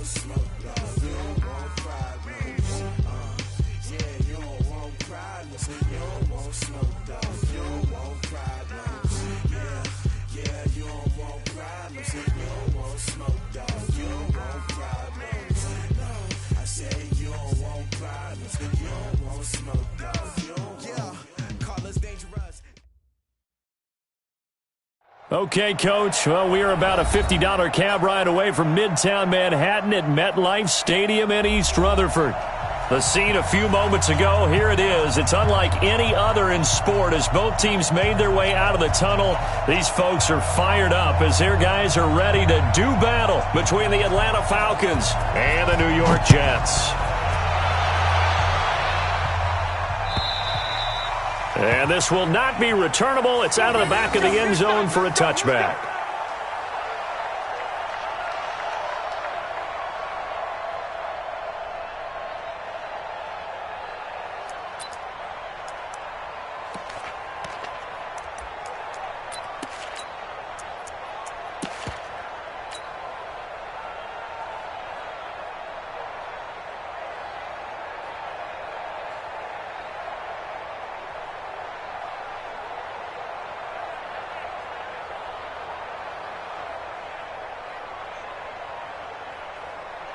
want smoke, dog. You don't want problems. Yeah, you don't want problems. You don't want smoke, dog. You don't want problems. Yeah, you don't want problems. You don't want smoke, dog. You don't want problems. No, I say you don't want problems. You don't want smoke, dog. You don't want. Call us dangerous. Okay, Coach. Well, we are about a $50 cab ride away from Midtown Manhattan at MetLife Stadium in East Rutherford. The scene a few moments ago, here it is. It's unlike any other in sport as both teams made their way out of the tunnel. These folks are fired up as their guys are ready to do battle between the Atlanta Falcons and the New York Jets. And this will not be returnable. It's out of the back of the end zone for a touchback.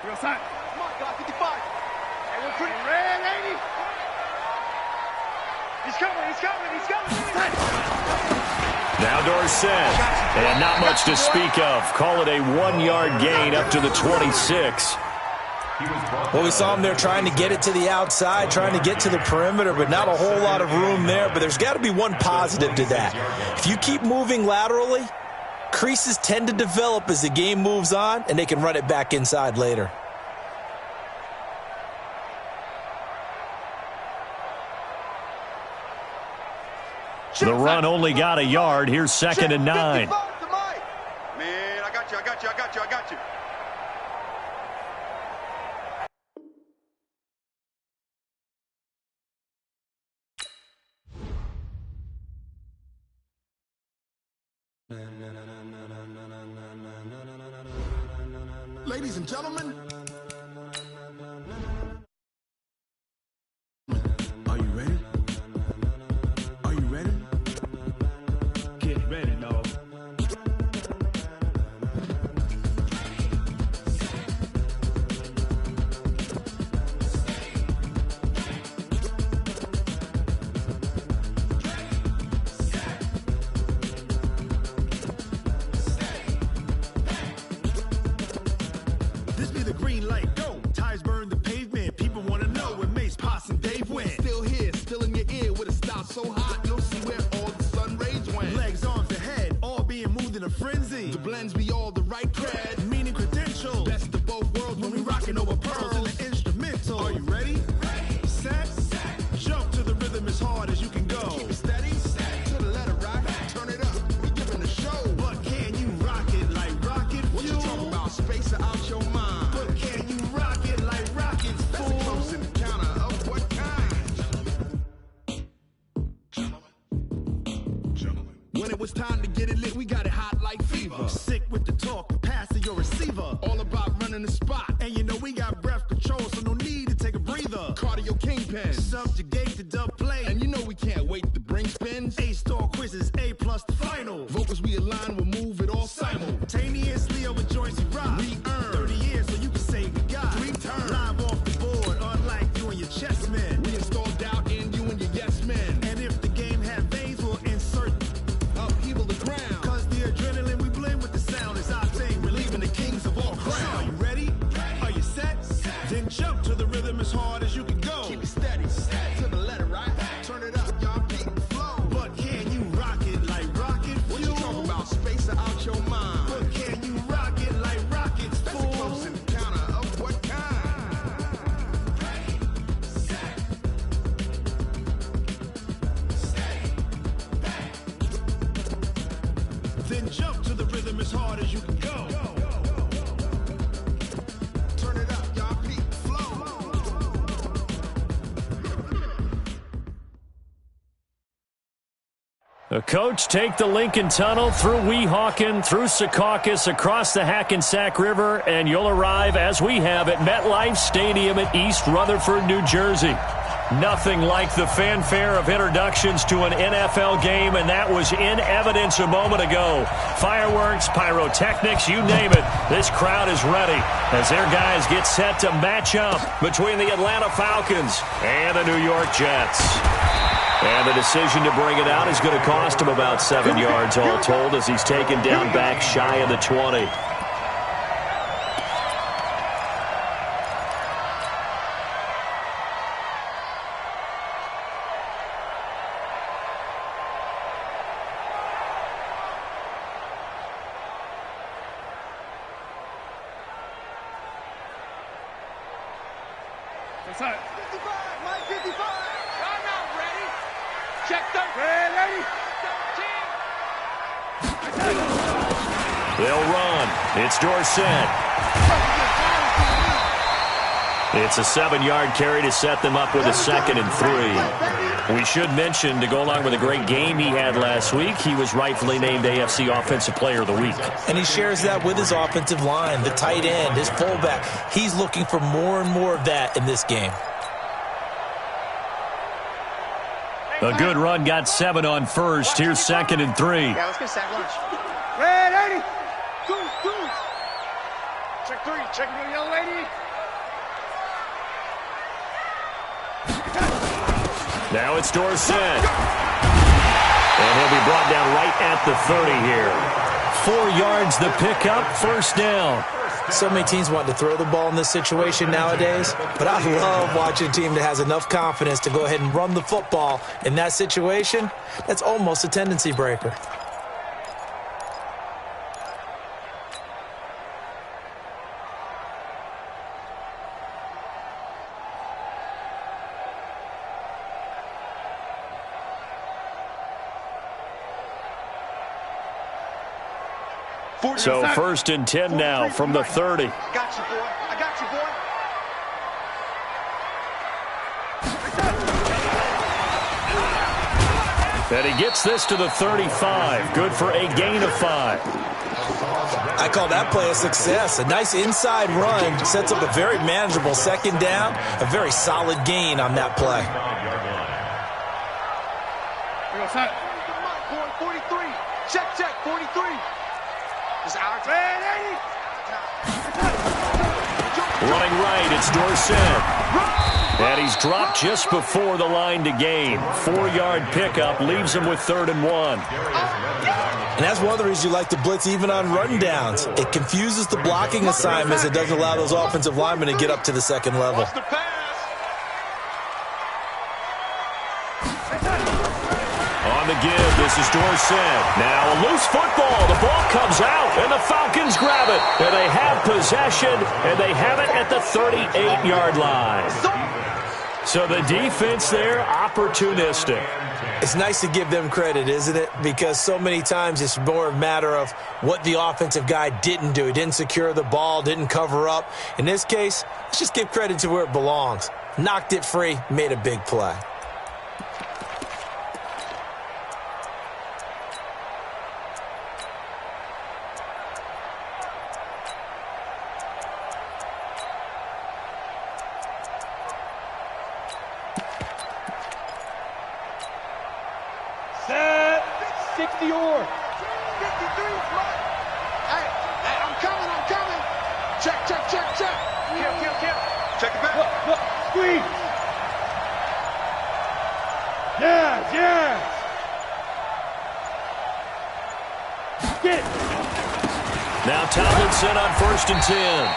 Real side. Come on, God, 55. Hey, we're pretty red, ain't he? He's coming. Now Dorsett, and not much to speak of. Call it a 1-yard gain up to the 26. Well, we saw him there trying to get it to the outside, trying to get to the perimeter, but not a whole lot of room there. But there's got to be one positive to that. If you keep moving laterally, creases tend to develop as the game moves on, and they can run it back inside later. The run only got a yard. Here's 2nd and 9. Man, I got you. Ladies and gentlemen, are you ready? Are you ready? Get ready, dog. This be the green light, go. Tires burn the pavement. People want to know where Mace, Potts, and Dave went. Still here, still in your ear with a style so hot, you'll see where all the sun rays went. Legs, arms, and head, all being moved in a frenzy. The blends be all the right cred, meaning credentials. Best of both worlds when we rockin' over pearls in the instrumental. Are you ready? Set, jump to the rhythm as hard as you can go. Keep it steady, to the letter rock, turn it up, we giving a show. But can you rock it like rocket fuel? What you talking about, space or out your mind? But can you rock it like rockets, fool? That's a close encounter of what kind? Gentlemen. When it was time to get it lit, we got it hot like fever. Sick with the talk, pass to your receiver. All about running the spot. And you know we got breath control, so no need to take a breather. Cardio kingpin, subjugate the dub play. And you know we can't wait to bring spins. A-star quizzes, A+ the final. Vocals we align, we'll move it all simultaneously over joints we rock. We earn 30 years, so you can say we got 3 turns. Live off the board, unlike you and your chess men. We install doubt in you and your yes men. And if the game had veins, we'll insert upheaval the ground. Cause the adrenaline we blend with the sound is our thing. Relieving the kings of all crowns. Are you ready? Are you set? Then jump to the rhythm as hard as you can go. Keep it steady, to the letter right. Turn it up, y'all. Keep The coach take the Lincoln Tunnel through Weehawken, through Secaucus, across the Hackensack River, and you'll arrive, as we have, at MetLife Stadium in East Rutherford, New Jersey. Nothing like the fanfare of introductions to an NFL game, and that was in evidence a moment ago. Fireworks, pyrotechnics, you name it. This crowd is ready as their guys get set to match up between the Atlanta Falcons and the New York Jets. And the decision to bring it out is going to cost him about 7 yards all told as he's taken down back shy of the 20. What's up? 55, Mike 55. I'm not ready. Check the ready. 13. They'll run. It's Dorsett. It's a 7-yard carry to set them up with a 2nd and 3. We should mention, to go along with a great game he had last week, he was rightfully named AFC Offensive Player of the Week. And he shares that with his offensive line, the tight end, his fullback. He's looking for more and more of that in this game. A good run, got 7 on first. Here's 2nd and 3. Yeah, let's get sack lunch. Red 80. Two. Check 3. Check your young lady. Now it's Dorsett. And he'll be brought down right at the 30 here. 4 yards the pickup, first down. So many teams want to throw the ball in this situation nowadays, but I love watching a team that has enough confidence to go ahead and run the football. In that situation, that's almost a tendency breaker. So 1st and 10 now from the 30. I got you, boy. I got you, boy. And he gets this to the 35. Good for a gain of 5. I call that play a success. A nice inside run sets up a very manageable 2nd down. A very solid gain on that play. Here goes Hunt. 43. Check, 43. Is out. Red 80. Running right, it's Dorsett. And he's dropped just before the line to gain. 4-yard pickup leaves him with 3rd and 1. And that's one of the reasons you like to blitz even on rundowns. It confuses the blocking assignments. It doesn't allow those offensive linemen to get up to the 2nd level. On the give, this is Dorsett. Now a loose football. The ball comes out, and the Falcons grab it. And they have possession, and they have it at the 38-yard line. So the defense there, opportunistic. It's nice to give them credit, isn't it? Because so many times it's more a matter of what the offensive guy didn't do. He didn't secure the ball, didn't cover up. In this case, let's just give credit to where it belongs. Knocked it free, made a big play. Set. 60 or. 53. Hey, I'm coming. Check. Kill. Check it back. Look. Squeeze. Yes. Get. Now Tomlinson on 1st and 10.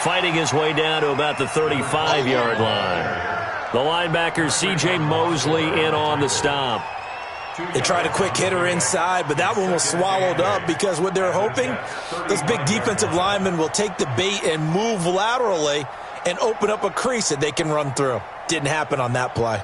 Fighting his way down to about the 35-yard line. The linebacker, C.J. Mosley, in on the stop. They tried a quick hitter inside, but that one was swallowed up because what they're hoping, those big defensive linemen will take the bait and move laterally and open up a crease that they can run through. Didn't happen on that play.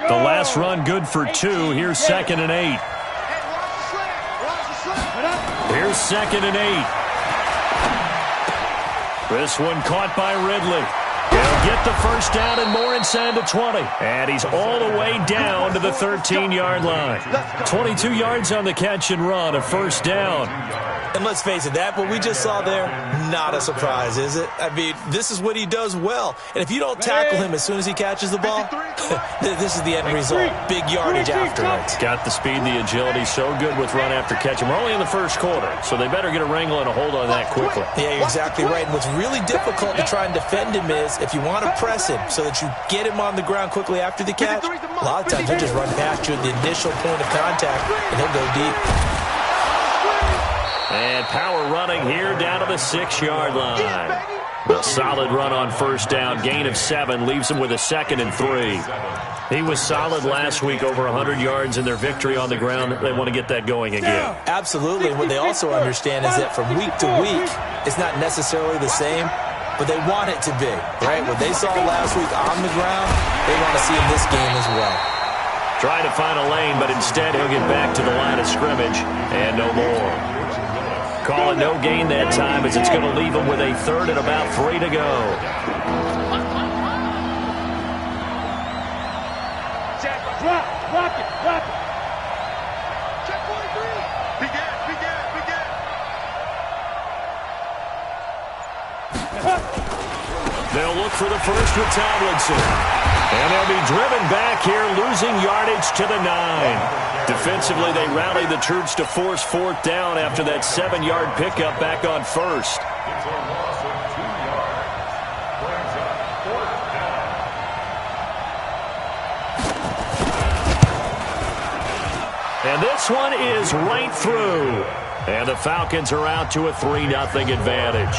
The last run good for 2. Here's 2nd and 8. Here's 2nd and 8. This one caught by Ridley. He'll get the first down and more inside the 20. And he's all the way down to the 13-yard line. 22 yards on the catch and run, a first down. And let's face it, that what we just saw there, not a surprise, is it? I mean, this is what he does well. And if you don't tackle him as soon as he catches the ball, this is the end result. Big yardage afterwards. Got the speed, the agility, so good with run after catch. And we're only in the first quarter, so they better get a wrangle and a hold on that quickly. Yeah, you're exactly right. And what's really difficult to try and defend him is if you want to press him so that you get him on the ground quickly after the catch, a lot of times he'll just run past you at the initial point of contact, and he'll go deep. And power running here down to the 6-yard line. A solid run on first down. Gain of 7 leaves him with a 2nd and 3. He was solid last week, over 100 yards in their victory on the ground. They want to get that going again. Absolutely. What they also understand is that from week to week, it's not necessarily the same, but they want it to be, right? What they saw last week on the ground, they want to see in this game as well. Trying to find a lane, but instead he'll get back to the line of scrimmage and no more. Call it no gain that time as it's going to leave him with a 3rd and about 3 to go. Block it. Check 43. They'll look for the first with Tomlinson. And they'll be driven back here, losing yardage to the 9. Defensively, they rally the troops to force 4th down after that 7-yard pickup back on first. And this one is right through. And the Falcons are out to a 3-0 advantage.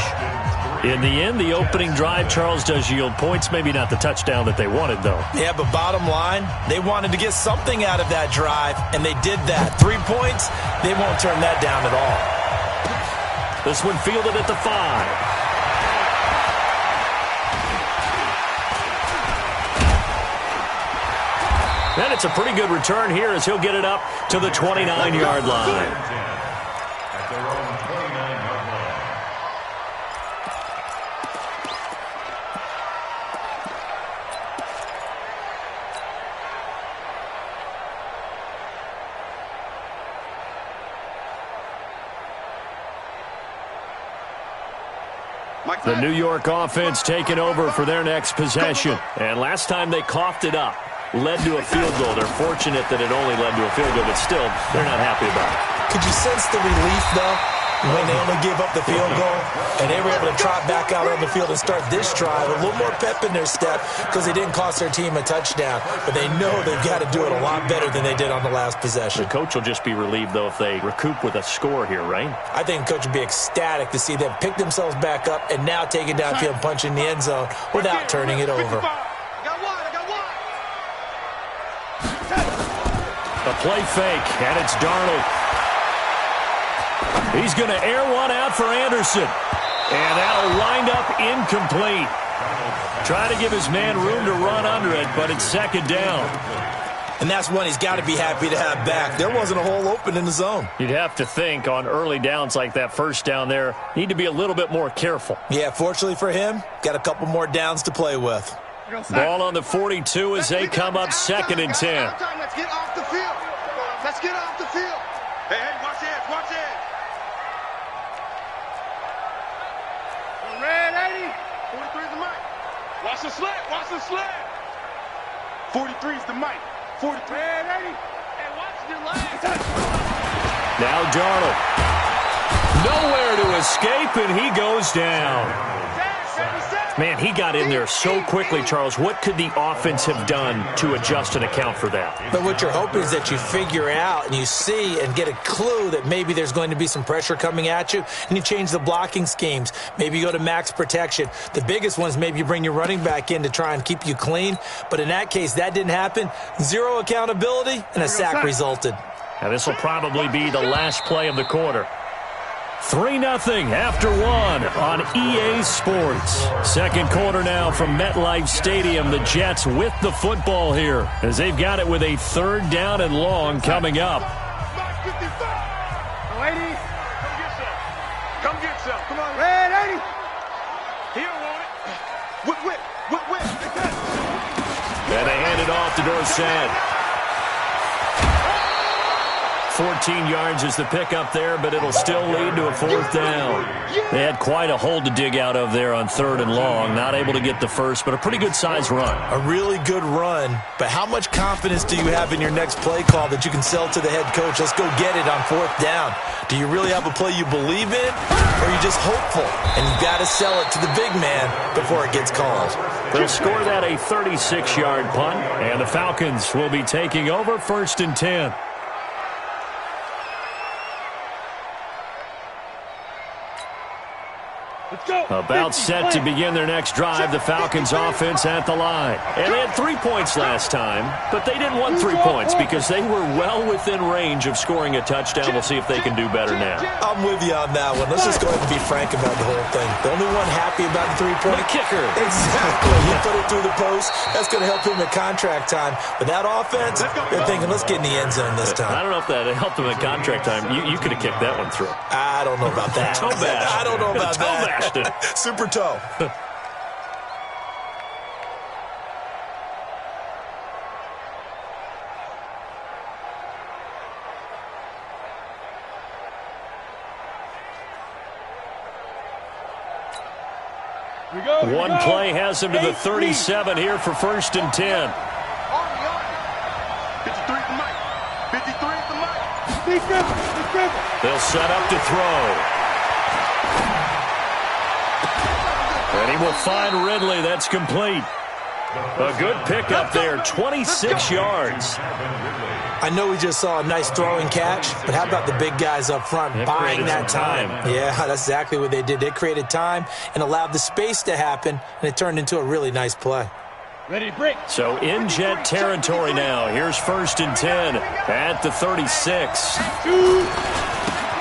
In the end, the opening drive, Charles, does yield points. Maybe not the touchdown that they wanted, though. Yeah, but bottom line, they wanted to get something out of that drive, and they did that. 3 points, they won't turn that down at all. This one fielded at the 5. And it's a pretty good return here as he'll get it up to the 29-yard line. The New York offense taking over for their next possession. And last time they coughed it up, led to a field goal. They're fortunate that it only led to a field goal, but still, they're not happy about it. Could you sense the relief, though, when they only gave up the field goal and they were able to trot back out on the field and start this drive? A little more pep in their step because they didn't cost their team a touchdown, but they know they've got to do it a lot better than they did on the last possession. The coach will just be relieved, though, if they recoup with a score here, right? I think the coach would be ecstatic to see them pick themselves back up and now take it downfield and punch in the end zone without turning it over. A play fake, and it's Darnold. He's going to air one out for Anderson. And that'll wind up incomplete. Try to give his man room to run under it, but it's 2nd down. And that's one he's got to be happy to have back. There wasn't a hole open in the zone. You'd have to think on early downs like that first down there, need to be a little bit more careful. Yeah, fortunately for him, got a couple more downs to play with. Ball on the 42 as they come up 2nd and 10. Let's get off the field. Let's get off the field. Hey, watch it, watch it. Red 80. 43 is the mic. Watch the slant. 43 is the mic. 43. Red 80. Hey, watch the line. Now Darnold. Nowhere to escape, and he goes down. Man, he got in there so quickly, Charles. What could the offense have done to adjust and account for that? But what you're hoping is that you figure out and you see and get a clue that maybe there's going to be some pressure coming at you, and you change the blocking schemes. Maybe you go to max protection. The biggest one is maybe you bring your running back in to try and keep you clean. But in that case, that didn't happen. Zero accountability, and a sack resulted. Now, this will probably be the last play of the quarter. 3-0 after one on EA Sports. Second quarter now from MetLife Stadium. The Jets with the football here as they've got it with a 3rd down and long coming up. Ladies, come get some. Come on, Red 80. He don't want it. Whip. And they hand it off to Dorsett. 14 yards is the pickup there, but it'll still lead to a 4th down. They had quite a hole to dig out of there on 3rd and long. Not able to get the first, but a pretty good-sized run. A really good run, but how much confidence do you have in your next play call that you can sell to the head coach? Let's go get it on 4th down. Do you really have a play you believe in, or are you just hopeful? And you've got to sell it to the big man before it gets called. They'll score that a 36-yard punt, and the Falcons will be taking over 1st and 10. About set to begin their next drive, the Falcons offense at the line. And they had 3 points last time, but they didn't want 3 points because they were well within range of scoring a touchdown. We'll see if they can do better now. I'm with you on that one. Let's just go ahead and be frank about the whole thing. The only one happy about the 3-point kicker. Exactly. He put it through the post. That's going to help him at contract time. But that offense, they're thinking, let's get in the end zone this time. I don't know if that helped him at contract time. You could have kicked that one through. I don't know about that. Toe bash. I don't know about that. Toe bashed it. Super toe. One play has him to the 37 here for 1st and 10. 53 is the mic. 53 is the mic. They'll set up to throw. And he will find Ridley. That's complete. A good pickup there, 26 yards. I know we just saw a nice throwing catch, but how about the big guys up front buying that time? Yeah, that's exactly what they did. They created time and allowed the space to happen, and it turned into a really nice play. Ready to break. So in Jet territory now. Here's 1st and 10 at the 36.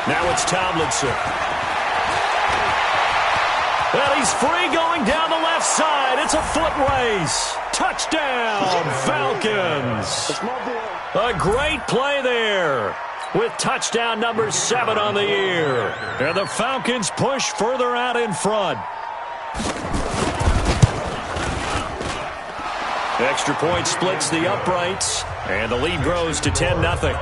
Now it's Tomlinson. Well, he's free going down the left side. It's a foot race. Touchdown, Falcons. A great play there with touchdown number 7 on the year. And the Falcons push further out in front. Extra point splits the uprights, and the lead grows to 10-0.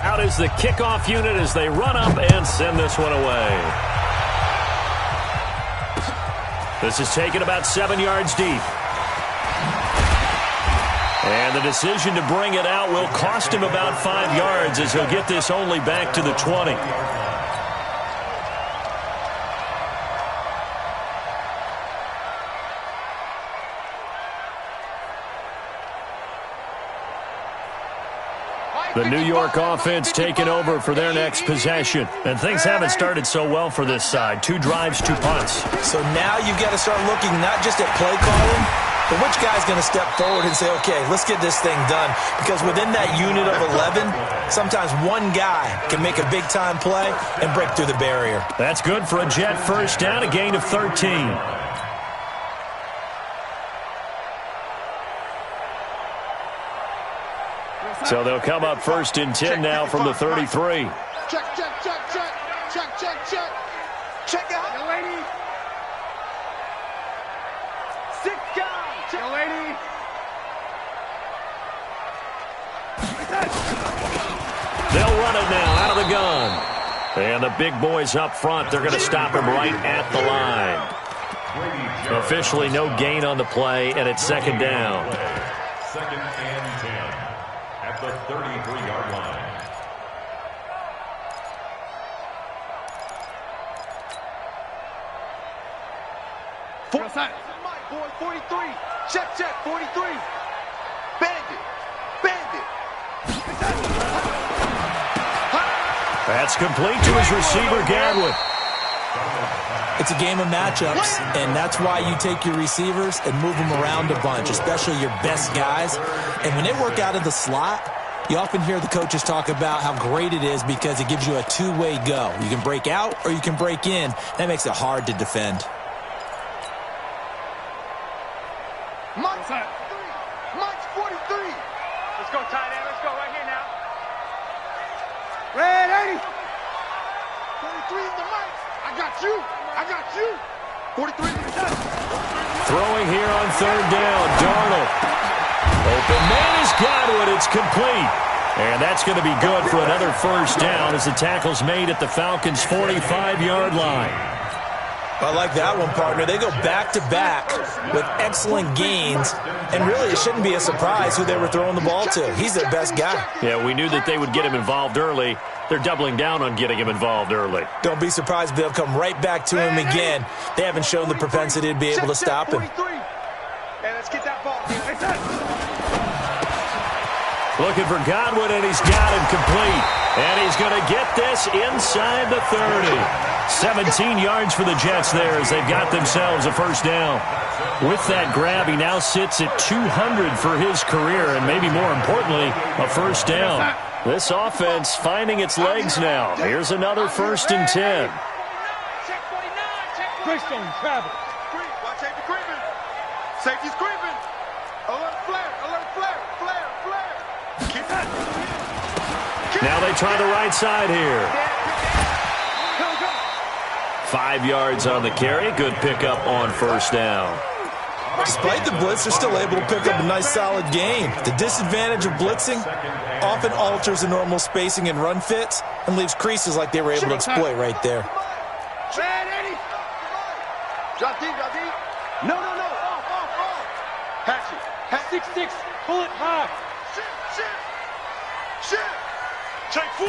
Out is the kickoff unit as they run up and send this one away. This is taken about 7 yards deep. And the decision to bring it out will cost him about 5 yards as he'll get this only back to the 20. The New York offense taking over for their next possession. And things haven't started so well for this side. 2 drives, 2 punts. So now you've got to start looking not just at play calling, but which guy's going to step forward and say, okay, let's get this thing done. Because within that unit of 11, sometimes one guy can make a big-time play and break through the barrier. That's good for a Jet 1st down, a gain of 13. So they'll come up 1st and 10 now from the 33. Check. Check out. Yo, lady. 6 down. Yo, lady. They'll run it now out of the gun. And the big boys up front, they're going to stop him right at the line. Officially no gain on the play, and it's 2nd down. 2nd and 10 at the 33-yard line. Mike, boy, 43. Check, 43. Bandit. That's complete to his receiver, Gadwin. It's a game of matchups, and that's why you take your receivers and move them around a bunch, especially your best guys. And when they work out of the slot, You often hear the coaches talk about how great it is because it gives you a two-way go. You can break out or you can break in. That makes it hard to defend. Mike's 43. Let's go, tight end. Let's go right here now. Red 80. 43 is the Mike. I got you. I got you. 43 is the touch. Throwing here on third down. Darnold. Open man is Godwin. It's complete. And that's going to be good for another first down as the tackle's made at the Falcons' 45-yard line. I like that one, partner. They go back-to-back with excellent gains, and really it shouldn't be a surprise who they were throwing the ball to. He's their best guy. Yeah, we knew that they would get him involved early. They're doubling down on getting him involved early. Don't be surprised if they'll come right back to him again. They haven't shown the propensity to be able to stop him. Hey, let's get that ball. Looking for Godwin, and he's got him complete. And he's going to get this inside the 30. 17 yards for the Jets there as they've got themselves a first down. With that grab, he now sits at 200 for his career, and maybe more importantly, a first down. This offense finding its legs now. Here's another 1st and 10. Greystone travel. Watch safety creeping. Safety's creeping. Alert flare. Alert flare. Flare. Flare. Keep that. Now they try the right side here. 5 yards on the carry. Good pickup on first down. Despite the blitz, they're still able to pick up a nice solid gain. The disadvantage of blitzing often alters the normal spacing and run fits and leaves creases like they were able to exploit right there. Drop deep, drop deep. No. Off. Hatch it. 6-6. Pull it high. Shit. Take 4.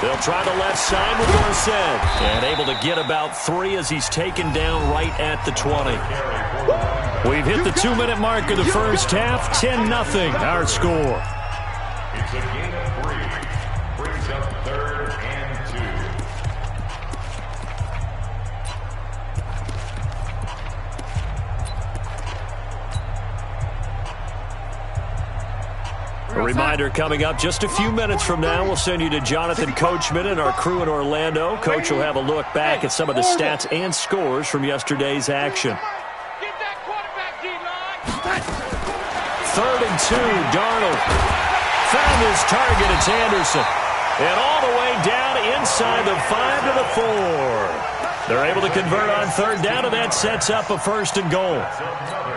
They'll try the left side with Dorsett. And able to get about 3 as he's taken down right at the 20. We've hit the 2-minute mark of the first half. 10-0 our score. It's a gain of 3. Brings up 3rd and 2. A reminder coming up just a few minutes from now. We'll send you to Jonathan Coachman and our crew in Orlando. Coach will have a look back at some of the stats and scores from yesterday's action. Get that quarterback, D-line. 3rd and 2, Darnold. Found his target, it's Anderson. And all the way down inside the 5 to the 4. They're able to convert on 3rd down, and that sets up a 1st and goal.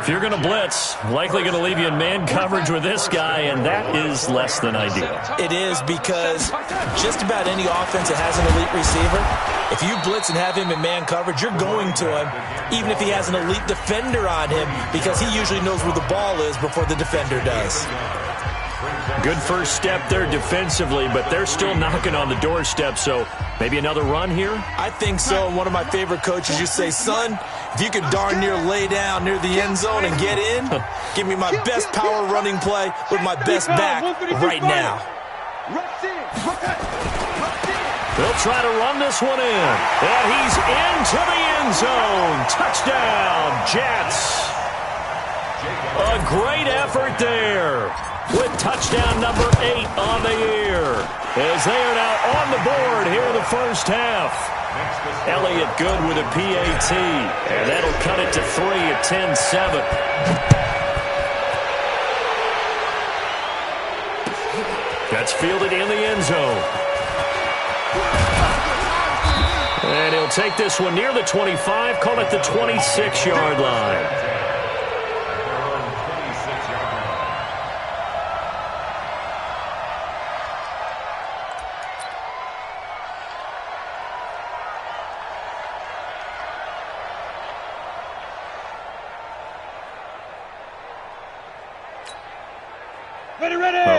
If you're going to blitz, likely going to leave you in man coverage with this guy, and that is less than ideal. It is because just about any offense that has an elite receiver, if you blitz and have him in man coverage, you're going to him, even if he has an elite defender on him, because he usually knows where the ball is before the defender does. Good first step there defensively, but they're still knocking on the doorstep, so maybe another run here? I think so. One of my favorite coaches used to say, son, if you could darn near lay down near the end zone and get in, give me my best power running play with my best back right now. They'll try to run this one in, and he's into the end zone. Touchdown, Jets. A great effort there with touchdown number 8 on the year as they are now on the board here in the first half. Elliott good with a PAT, and that'll cut it to 3 at 10-7. That's fielded in the end zone. And he'll take this one near the 25, call it the 26-yard line.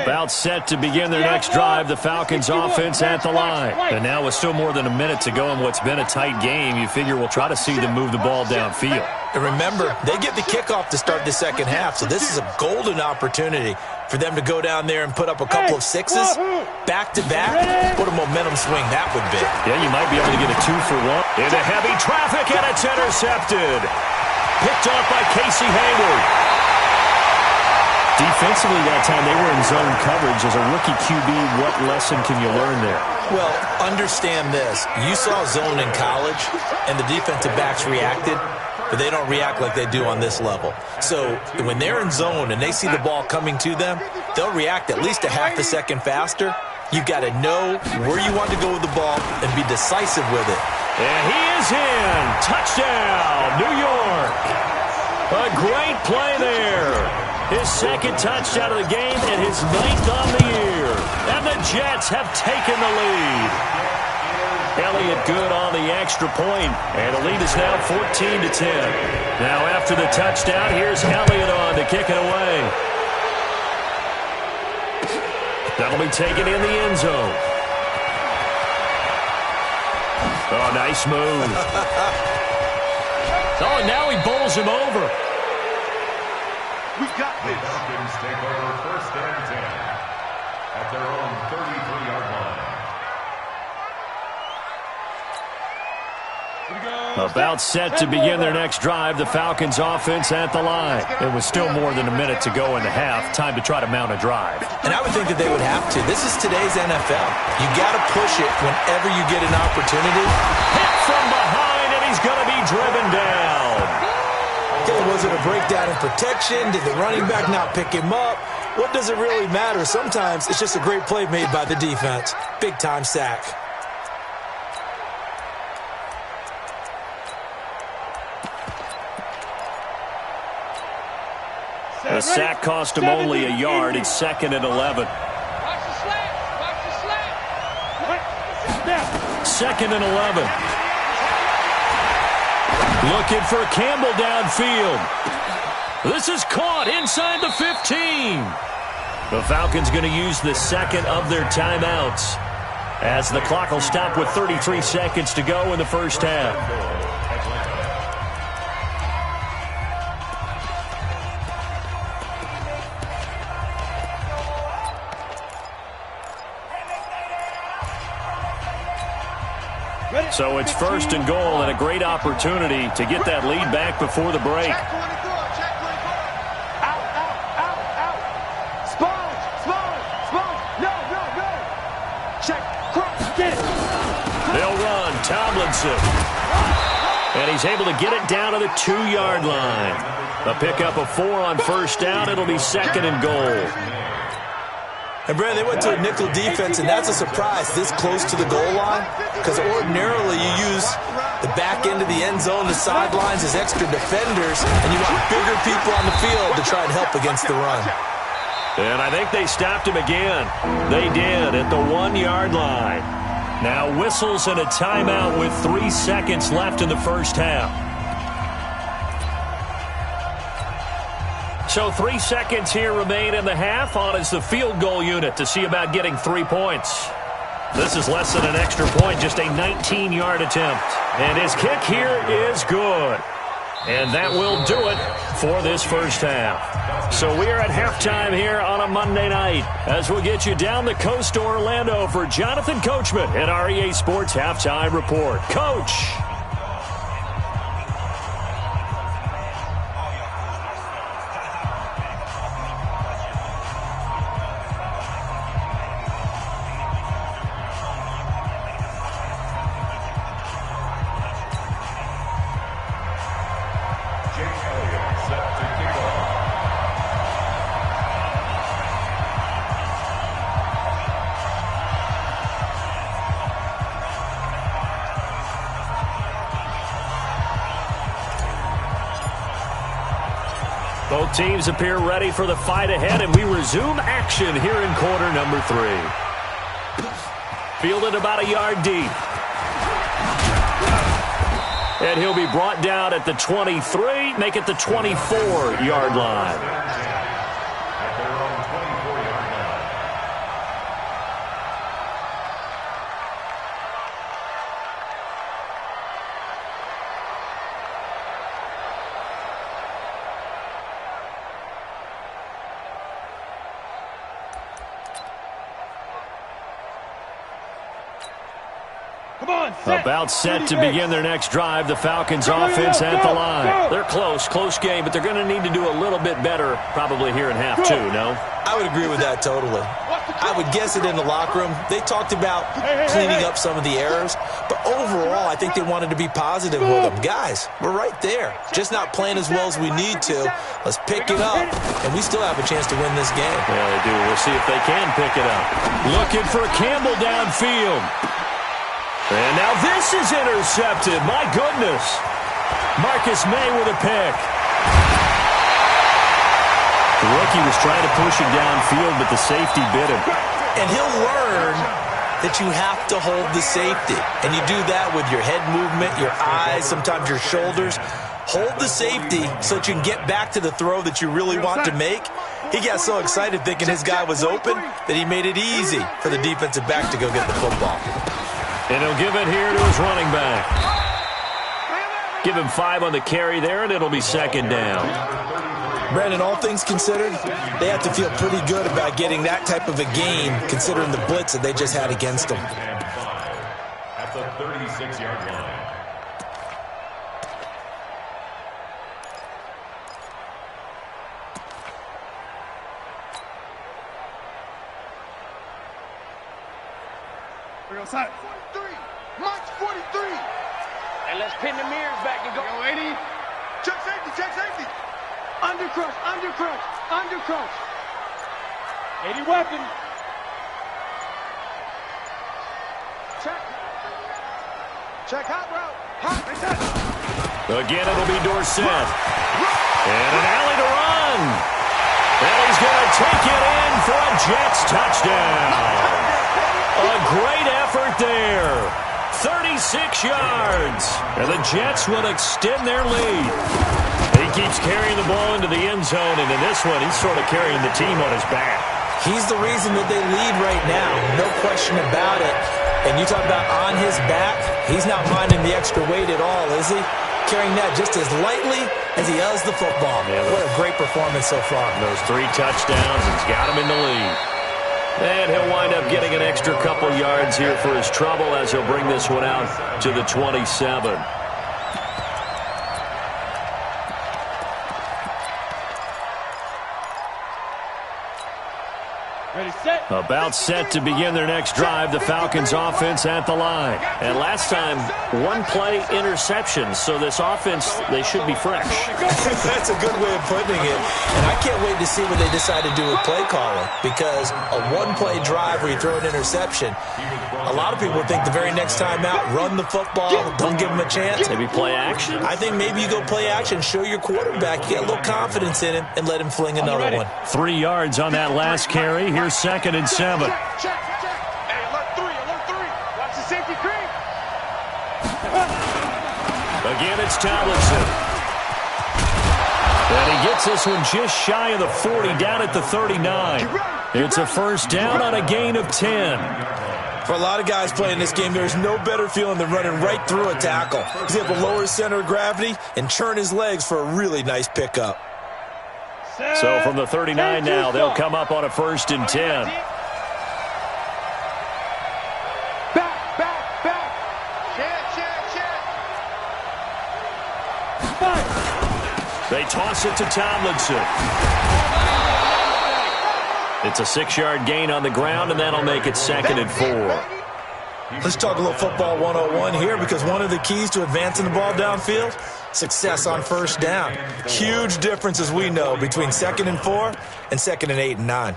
About set to begin their next drive, the Falcons offense at the line. And now with still more than a minute to go in what's been a tight game, you figure we'll try to see them move the ball downfield. And remember, they get the kickoff to start the second half, so this is a golden opportunity for them to go down there and put up a couple of 6s back-to-back. What a momentum swing that would be. Yeah, you might be able to get a 2-for-1. Into heavy traffic, and it's intercepted. Picked off by Casey Hayward. Defensively that time, they were in zone coverage. As a rookie QB, what lesson can you learn there? Well, understand this. You saw zone in college, and the defensive backs reacted, but they don't react like they do on this level. So when they're in zone and they see the ball coming to them, they'll react at least a half a second faster. You've got to know where you want to go with the ball and be decisive with it. And he is in. Touchdown, New York. A great play there. His second touchdown of the game and his 9th on the year. And the Jets have taken the lead. Elliott good on the extra point, and the lead is now 14-10. Now after the touchdown, here's Elliott on to kick it away. That'll be taken in the end zone. Oh, nice move. Oh, now he bowls him over. We got The this. Falcons take over 1st and 10 at their own 33-yard line. About set to begin their next drive, the Falcons offense at the line. It was still more than a minute to go in the half. Time to try to mount a drive. And I would think that they would have to. This is today's NFL. You got to push it whenever you get an opportunity. Hit from behind, and he's going to be driven down. Okay, was it a breakdown in protection? Did the running back not pick him up? What does it really matter? Sometimes it's just a great play made by the defense. Big-time sack. The sack cost him only a yard. It's 2nd and 11. Watch the slant. Watch the slant. 2nd and 11. Looking for Campbell downfield. This is caught inside the 15. The Falcons going to use the second of their timeouts, as the clock will stop with 33 seconds to go in the first half. So it's 1st and goal, and a great opportunity to get that lead back before the break. Check 24. Check 24. Out, out, out, out. Sponge, sponge, sponge. No, no, no. Check, cross, get it. They'll run. Tomlinson. And he's able to get it down to the 2-yard line. A pickup of 4 on first down. It'll be 2nd and goal. And, Brad, they went to a nickel defense, and that's a surprise this close to the goal line, because ordinarily you use the back end of the end zone, the sidelines as extra defenders, and you want bigger people on the field to try and help against the run. And I think they stopped him again. They did at the 1-yard line. Now whistles and a timeout with 3 seconds left in the first half. So 3 seconds here remain in the half. On is the field goal unit to see about getting 3 points. This is less than an extra point, just a 19-yard attempt. And his kick here is good. And that will do it for this first half. So we are at halftime here on a Monday night, as we'll get you down the coast to Orlando for Jonathan Coachman at our EA Sports Halftime Report. Coach. Both teams appear ready for the fight ahead, and we resume action here in quarter number 3. Fielded about a yard deep. And he'll be brought down at the 23, make it the 24-yard line. About set to begin their next drive. The Falcons offense at the line. They're close game, but they're going to need to do a little bit better probably here in half two, no? I would agree with that totally. I would guess it in the locker room. They talked about cleaning up some of the errors, but overall, I think they wanted to be positive with them. Guys, we're right there. Just not playing as well as we need to. Let's pick it up, and we still have a chance to win this game. Yeah, they do. We'll see if they can pick it up. Looking for Campbell downfield. And now this is intercepted. My goodness. Marcus May with a pick. The rookie was trying to push him downfield, but the safety bit him. And he'll learn that you have to hold the safety. And you do that with your head movement, your eyes, sometimes your shoulders. Hold the safety so that you can get back to the throw that you really want to make. He got so excited thinking his guy was open that he made it easy for the defensive back to go get the football. And he'll give it here to his running back. Give him 5 on the carry there, and it'll be second down. Brandon, all things considered, they have to feel pretty good about getting that type of a game, considering the blitz that they just had against them. At the 36-yard line. We're outside. 43. March 43. And let's pin the mirrors back and go. 80. Check safety, check safety. Undercrush, undercrush, undercrush. 80 weapon. Check. Check hot route. Hot, reset. Again, it'll be Dorsett. And an alley to run. And he's going to take it in for a Jets touchdown. A great effort there. 36 yards. And the Jets will extend their lead. He keeps carrying the ball into the end zone, and in this one, he's sort of carrying the team on his back. He's the reason that they lead right now, no question about it. And you talk about on his back, he's not minding the extra weight at all, is he? Carrying that just as lightly as he does the football. Yeah, what a great performance so far. Those 3 touchdowns, it's got him in the lead. And he'll wind up getting an extra couple yards here for his trouble as he'll bring this one out to the 27. Ready, set. About set to begin their next drive, the Falcons offense at the line. And last time, 1-play interception, so this offense, they should be fresh. That's a good way of putting it. And I can't wait to see what they decide to do with play calling, because a 1-play drive where you throw an interception, a lot of people think the very next time out, run the football, don't give them a chance. Maybe play action? I think maybe you go play action, show your quarterback, you get a little confidence in him, and let him fling another one. 3 yards on that last carry. Here's second and 7. Check. Hey, alert 3. Watch the safety creep. Again, it's Tomlinson. And he gets this one just shy of the 40, down at the 39. It's a first down on a gain of 10. For a lot of guys playing this game, there's no better feeling than running right through a tackle. He's able to lower his center of gravity and turn his legs for a really nice pickup. So from the 39 now, they'll come up on a first and 10. Back. Check. They toss it to Tomlinson. It's a 6-yard gain on the ground, and that'll make it second and 4. Let's talk a little football 101 here, because one of the keys to advancing the ball downfield, success on first down. Huge difference, as we know, between 2nd and 4 and 2nd and 8 and 9.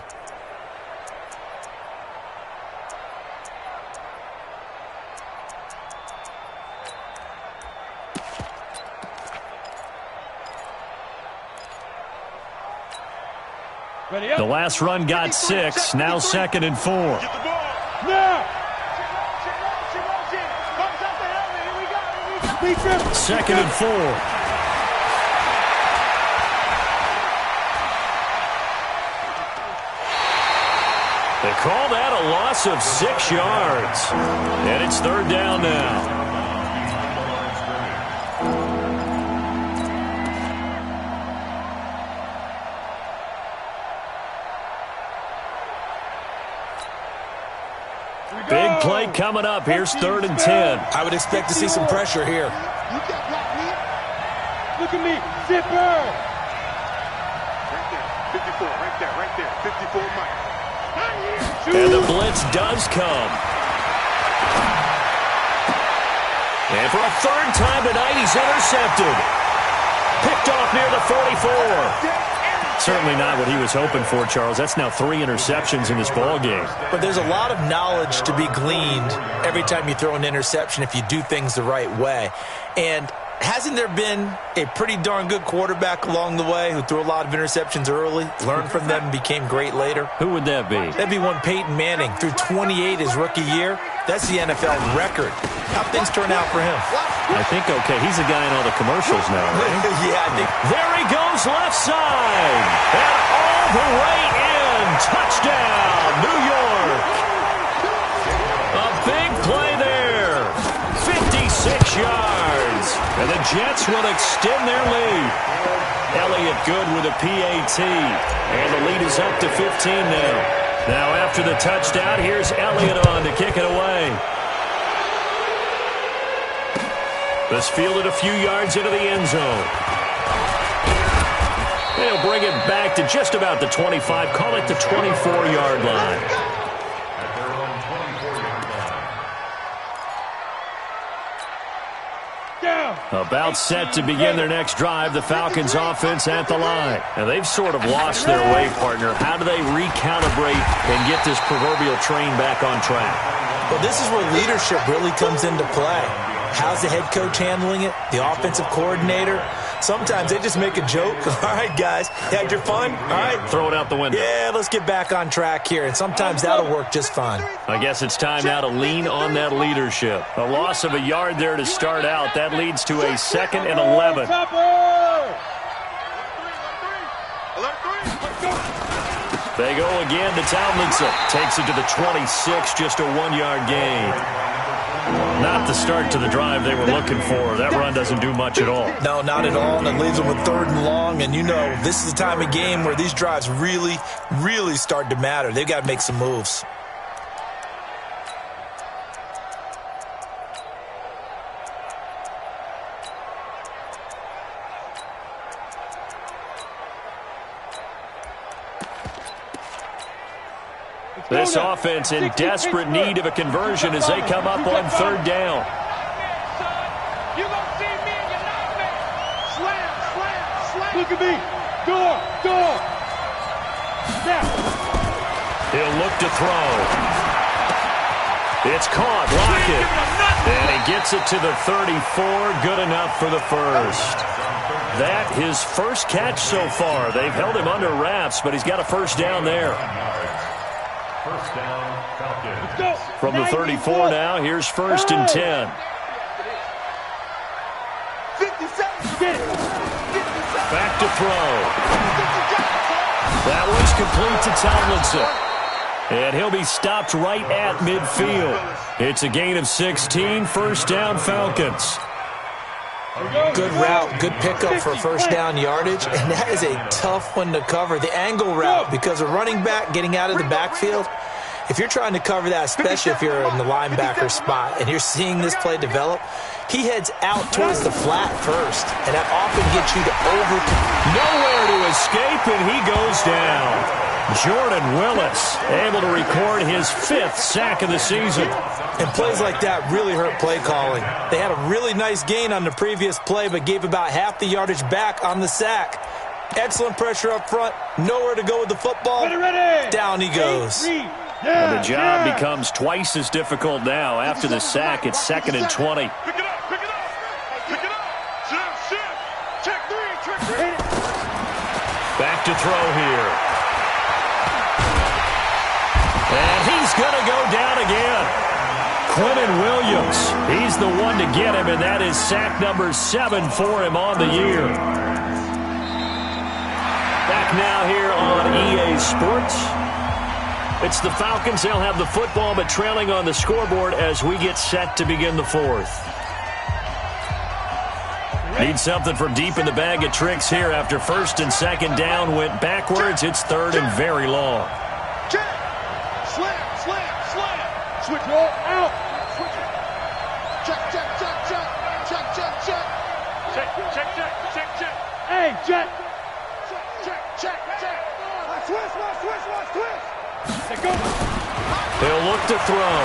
The last run got 6, now 2nd and 4. Get the ball. Now. Second and 4. They call that a loss of 6 yards. And it's third down now. Big play coming up. Here's 3rd and 10. I would expect to see some pressure here. Look at me. Zipper. Right there. 54, Mike. And the blitz does come. And for a 3rd time tonight, he's intercepted. Picked off near the 44. Certainly not what he was hoping for, Charles. That's now 3 interceptions in this ball game. But there's a lot of knowledge to be gleaned every time you throw an interception if you do things the right way. And hasn't there been a pretty darn good quarterback along the way who threw a lot of interceptions early, learned from them, and became great later? Who would that be? That'd be one Peyton Manning. Threw 28 his rookie year. That's the NFL record. How things turn out for him? I think, okay, he's a guy in all the commercials now, right? Yeah, I think. There he goes, left side. And all the way in. Touchdown, New York. A big play there. 56 yards. And the Jets will extend their lead. Elliott good with a PAT. And the lead is up to 15 now. Now after the touchdown, here's Elliott on to kick it away. This fielded a few yards into the end zone. They'll bring it back to just about the 25. Call it the 24-yard line. About set to begin their next drive, the Falcons offense at the line. And they've sort of lost their way, partner. How do they recalibrate and get this proverbial train back on track? Well, this is where leadership really comes into play. How's the head coach handling it? The offensive coordinator? Sometimes they just make a joke. All right, guys, had your fun? All right. Throw it out the window. Yeah, let's get back on track here. And sometimes that'll work just fine. I guess it's time now to lean on that leadership. A loss of a yard there to start out. That leads to a 2nd and 11. They go again to Tomlinson. Takes it to the 26, just a 1-yard gain. Not the start to the drive they were looking for. That run doesn't do much at all. No, not at all, and it leaves them with 3rd and long. And you know, this is the time of game where these drives really, really start to matter. They've got to make some moves. This offense in desperate need of a conversion as they come up on 3rd down. You gonna see me and your nightmare. Slam. Look at me. Door. Snap. He'll look to throw. It's caught. Lockett. And he gets it to the 34. Good enough for the first. That his first catch so far. They've held him under wraps, but he's got a first down there. First down, Falcons. From the 34 now, here's 1st and 10. 57. Back to throw. That one's complete to Tomlinson. And he'll be stopped right at midfield. It's a gain of 16, 1st down Falcons. Good route, good pickup for 1st down yardage, and that is a tough one to cover. The angle route, because a running back getting out of the backfield, if you're trying to cover that, especially if you're in the linebacker spot and you're seeing this play develop, he heads out towards the flat first, and that often gets you to nowhere to escape, and he goes down. Jordan Willis able to record his 5th sack of the season. And plays like that really hurt play calling. They had a really nice gain on the previous play, but gave about half the yardage back on the sack. Excellent pressure up front. Nowhere to go with the football. Ready. Down he goes. And the job becomes twice as difficult now. After the sack, it's 2nd and 20. Pick it up. Shift. Check three. Back to throw here. And he's going to go down again. Quinnen Williams, he's the one to get him, and that is sack number 7 for him on the year. Back now here on EA Sports. It's the Falcons. They'll have the football, but trailing on the scoreboard as we get set to begin the 4th. Need something from deep in the bag of tricks here after 1st and 2nd down went backwards. It's 3rd and very long. Switch, roll, out. Switch it. Check, check, check, check. Check, check, check. Check, check, check, check, check. Hey, check. Check, check, check, check. Watch twist, watch twist, watch twist. Let go. He'll look to throw.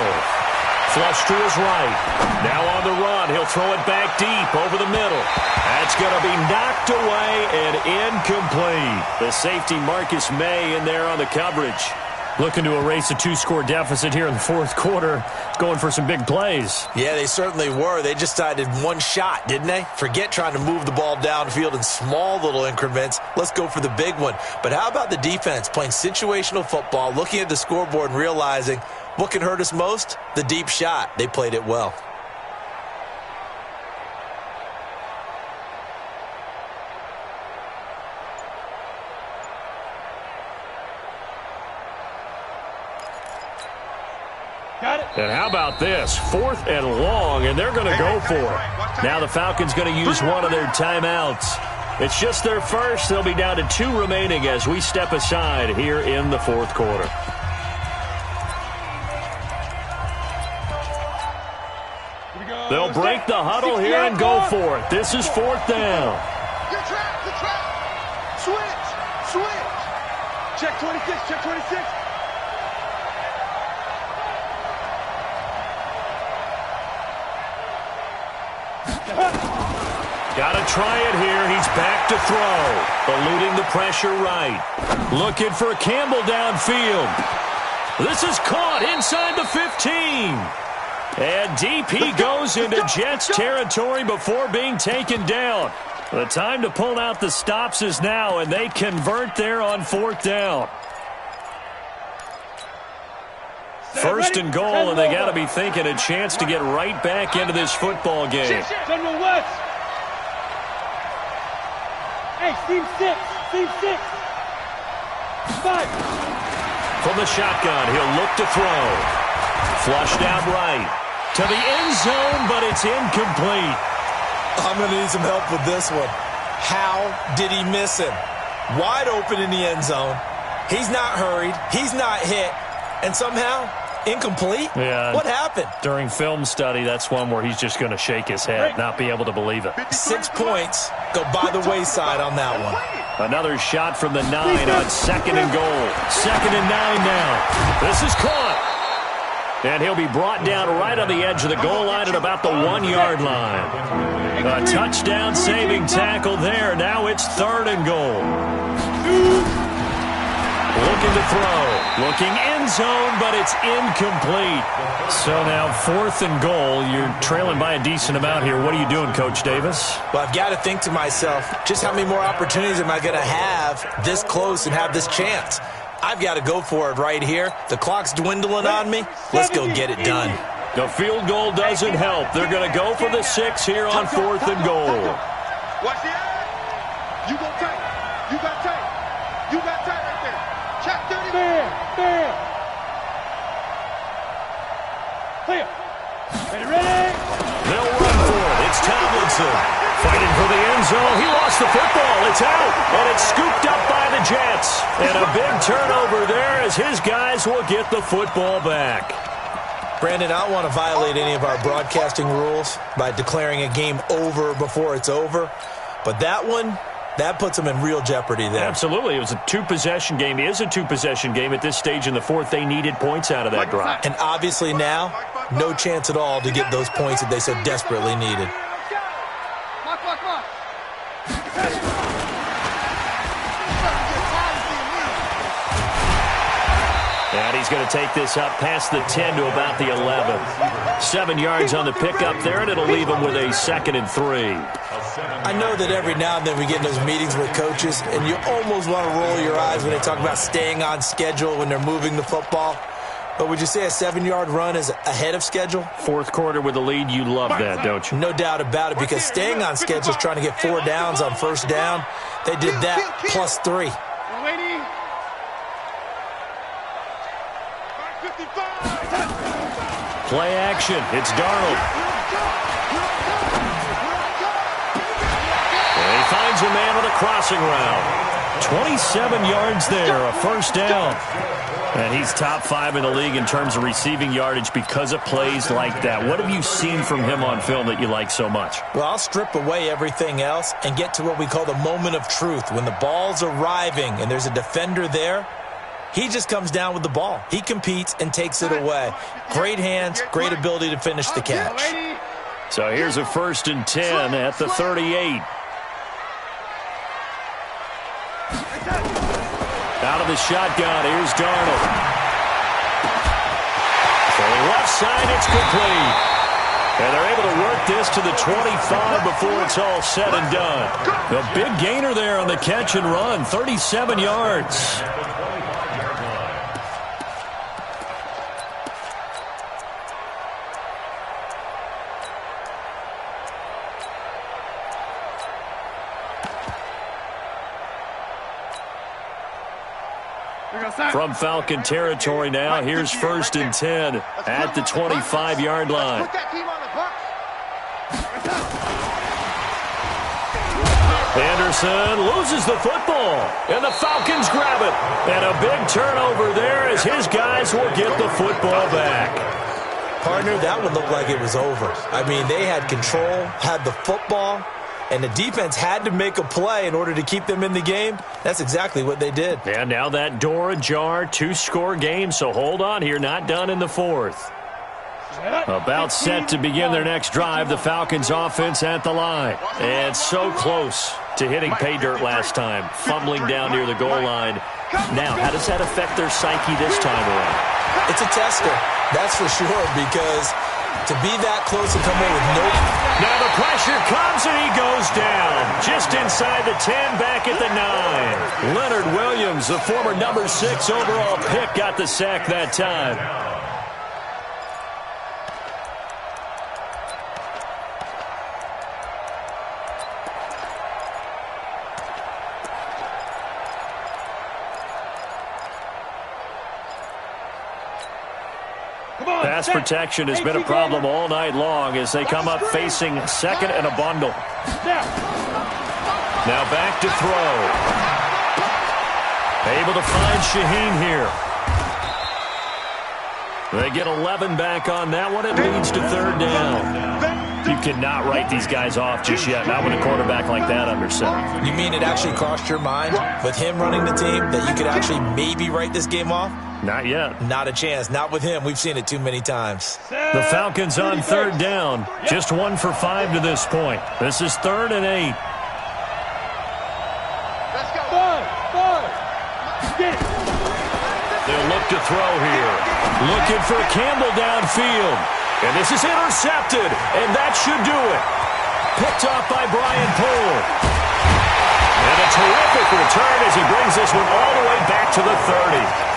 Flush to his right. Now on the run. He'll throw it back deep over the middle. That's going to be knocked away and incomplete. The safety Marcus May in there on the coverage. Looking to erase a 2-score deficit here in the fourth quarter. Going for some big plays. Yeah, they certainly were. They just decided one shot, didn't they? Forget trying to move the ball downfield in small little increments. Let's go for the big one. But how about the defense playing situational football, looking at the scoreboard and realizing what can hurt us most? The deep shot. They played it well. And how about this? 4th and long, and they're going to go for it. Now the Falcons going to use one of their timeouts. It's just their first. They'll be down to 2 remaining as we step aside here in the fourth quarter. They'll break the huddle here and go for it. This is 4th down. Good trap, good trap. Switch, switch. Check 26, check 26. Got to try it here. He's back to throw. Eluding the pressure right. Looking for Campbell downfield. This is caught inside the 15. And DP goes into Jets territory before being taken down. The time to pull out the stops is now, and they convert there on 4th down. 1st and goal, and they got to be thinking a chance to get right back into this football game. General West. Hey, Team 6. Team 6. 5. From the shotgun, he'll look to throw. Flushed out right. To the end zone, but it's incomplete. I'm going to need some help with this one. How did he miss him? Wide open in the end zone. He's not hurried. He's not hit. And somehow, incomplete? Yeah. What happened? During film study, that's one where he's just going to shake his head, not be able to believe it. 6 points go by the wayside on that one. Another shot from the 9 on 2nd and goal. 2nd and 9 now. This is caught. And he'll be brought down right on the edge of the goal line at about the 1-yard line. A touchdown saving tackle there. Now it's 3rd and goal. Looking to throw. Looking end zone, but it's incomplete. So now 4th and goal. You're trailing by a decent amount here. What are you doing, Coach Davis? Well, I've got to think to myself, just how many more opportunities am I going to have this close and have this chance? I've got to go for it right here. The clock's dwindling on me. Let's go get it done. The field goal doesn't help. They're going to go for the 6 here on 4th and goal. Watch the eye. You go tight. You got tight. You got tight right there. Check 30. Bam. Clear. Ready? They'll run for it. It's Tomlinson. Fighting for the end zone. He lost the football. It's out. And it's scooped up by the Jets. And a big turnover there as his guys will get the football back. Brandon, I don't want to violate any of our broadcasting rules by declaring a game over before it's over. But that one, that puts them in real jeopardy there. Absolutely. It was a 2-possession game. It is a 2-possession game at this stage in the fourth. They needed points out of that drive. And obviously now, no chance at all to get those points that they so desperately needed. And he's going to take this up past the 10 to about the 11. 7 yards on the pickup there, and it'll leave him with a 2nd and 3. I know that every now and then we get in those meetings with coaches, and you almost want to roll your eyes when they talk about staying on schedule when they're moving the football. But would you say a 7-yard run is ahead of schedule? Fourth quarter with the lead, you love that, don't you? No doubt about it, because staying on schedule is trying to get 4 downs on first down. They did that plus 3. Play action. It's Darnold. And he finds a man with a crossing route. 27 yards there, a first down. And he's top 5 in the league in terms of receiving yardage because of plays like that. What have you seen from him on film that you like so much? Well, I'll strip away everything else and get to what we call the moment of truth. When the ball's arriving and there's a defender there, he just comes down with the ball. He competes and takes it away. Great hands, great ability to finish the catch. So here's a 1st and 10 at the 38. Out of the shotgun, here's Darnold. For the left side, it's complete. And they're able to work this to the 25 before it's all said and done. A big gainer there on the catch and run, 37 yards. From Falcon territory now, here's 1st and 10 at the 25-yard line. Anderson loses the football, and the Falcons grab it. And a big turnover there as his guys will get the football back. Partner, that one looked like it was over. I mean, they had control, had the football, and the defense had to make a play in order to keep them in the game. That's exactly what they did. And now that door ajar, 2-score game, so hold on here, not done in the 4th. About set to begin their next drive, the Falcons offense at the line. And so close to hitting pay dirt last time, fumbling down near the goal line. Now, how does that affect their psyche this time around? It's a tester, that's for sure, because to be that close and come in with no... Now the pressure comes and he goes down. Just inside the 10, back at the 9. Leonard Williams, the former number 6 overall pick, got the sack that time. Pass protection has been a problem all night long as they come up facing 2nd and a bundle. Now back to throw. Able to find Shaheen here. They get 11 back on that one. It leads to 3rd down. You cannot write these guys off just yet, not with a quarterback like that under center. You mean it actually crossed your mind with him running the team that you could actually maybe write this game off? Not yet. Not a chance. Not with him. We've seen it too many times. The Falcons on 3rd down. Just 1 for 5 to this point. This is 3rd and 8. Let's go. They'll look to throw here. Looking for Campbell downfield. And this is intercepted. And that should do it. Picked off by Brian Poole. And a terrific return as he brings this one all the way back to the 30.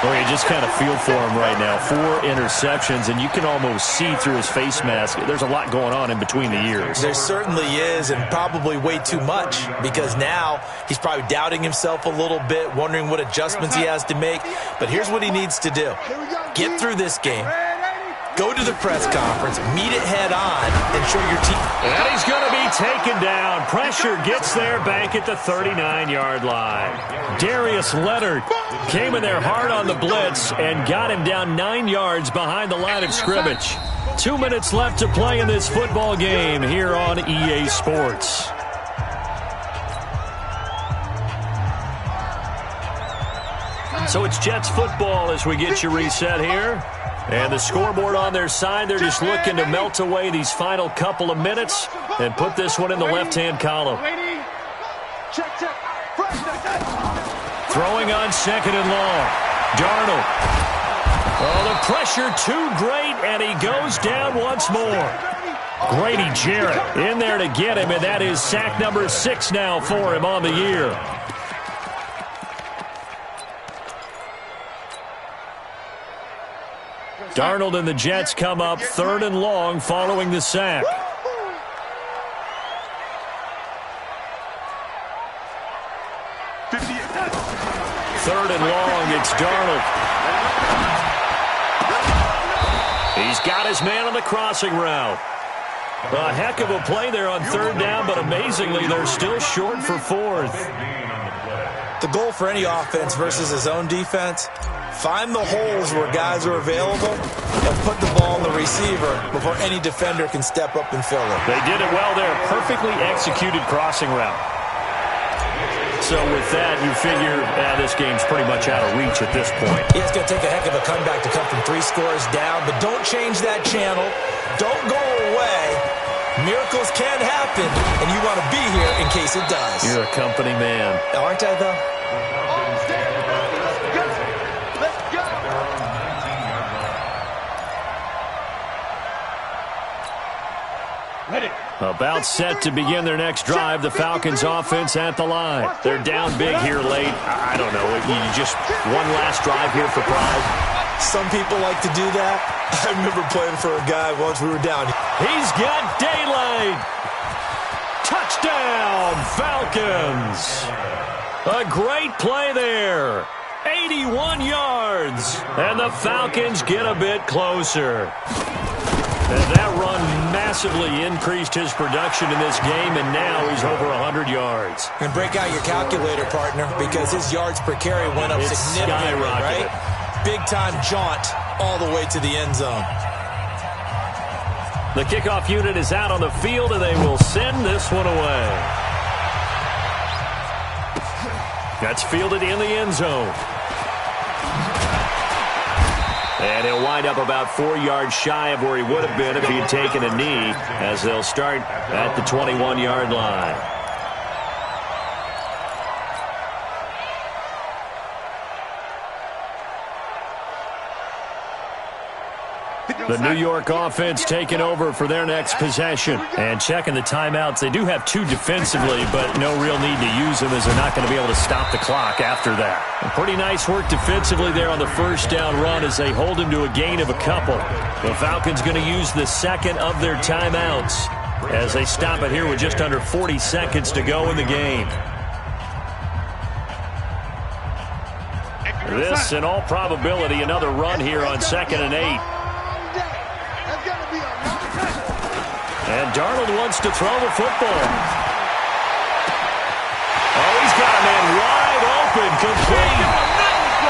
Well, you just kind of feel for him right now. 4 interceptions, and you can almost see through his face mask. There's a lot going on in between the ears. There certainly is, and probably way too much, because now he's probably doubting himself a little bit, wondering what adjustments he has to make. But here's what he needs to do. Get through this game. Go to the press conference, meet it head on, and show your team. And he's going to be taken down. Pressure gets there back at the 39-yard line. Darius Leonard came in there hard on the blitz and got him down 9 yards behind the line of scrimmage. 2 minutes left to play in this football game here on EA Sports. So it's Jets football as we get you reset here. And the scoreboard on their side, they're just looking to melt away these final couple of minutes and put this one in the left-hand column. Throwing on 2nd and long. Darnold. Oh, the pressure too great, and he goes down once more. Grady Jarrett in there to get him, and that is sack number 6 now for him on the year. Darnold and the Jets come up 3rd and long following the sack. Third and long, it's Darnold. He's got his man on the crossing route. A heck of a play there on 3rd down, but amazingly, they're still short for 4th. The goal for any offense versus his own defense, find the holes where guys are available and put the ball on the receiver before any defender can step up and fill it. They did it well there. Perfectly executed crossing route. So with that, you figure this game's pretty much out of reach at this point. Yeah, it's going to take a heck of a comeback to come from 3 scores down, but don't change that channel. Don't go away. Miracles can happen, and you want to be here in case it does. You're a company man. Aren't I, though? About set to begin their next drive, the Falcons offense at the line. They're down big here late. I don't know. You just one last drive here for pride. Some people like to do that. I remember playing for a guy once we were down. He's got daylight. Touchdown, Falcons. A great play there. 81 yards. And the Falcons get a bit closer. And that run massively increased his production in this game, and now he's over 100 yards. And break out your calculator, partner, because his yards per carry went up significantly, right? Big-time jaunt all the way to the end zone. The kickoff unit is out on the field, and they will send this one away. That's fielded in the end zone. And he'll wind up about 4 yards shy of where he would have been if he had taken a knee, as they'll start at the 21-yard line. The New York offense taking over for their next possession. And checking the timeouts. They do have 2 defensively, but no real need to use them as they're not going to be able to stop the clock after that. And pretty nice work defensively there on the first down run as they hold him to a gain of a couple. The Falcons going to use the second of their timeouts as they stop it here with just under 40 seconds to go in the game. This, in all probability, another run here on 2nd and 8. And Darnold wants to throw the football. Oh, he's got a man wide open, complete.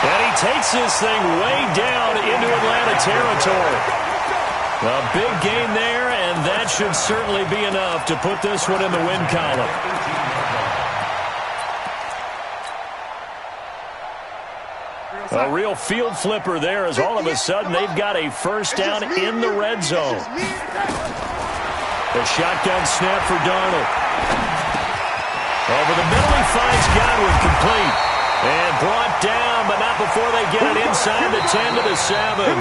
And he takes this thing way down into Atlanta territory. A big gain there, and that should certainly be enough to put this one in the win column. A real field flipper there as all of a sudden they've got a first down in the red zone. The shotgun snap for Darnold. Over the middle, he finds Godwin, complete. And brought down, but not before they get it inside the 10 to the 7.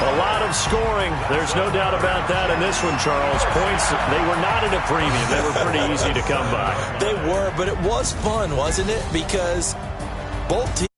A lot of scoring. There's no doubt about that in this one, Charles. Points, they were not at a premium. They were pretty easy to come by. They were, but it was fun, wasn't it? Because both teams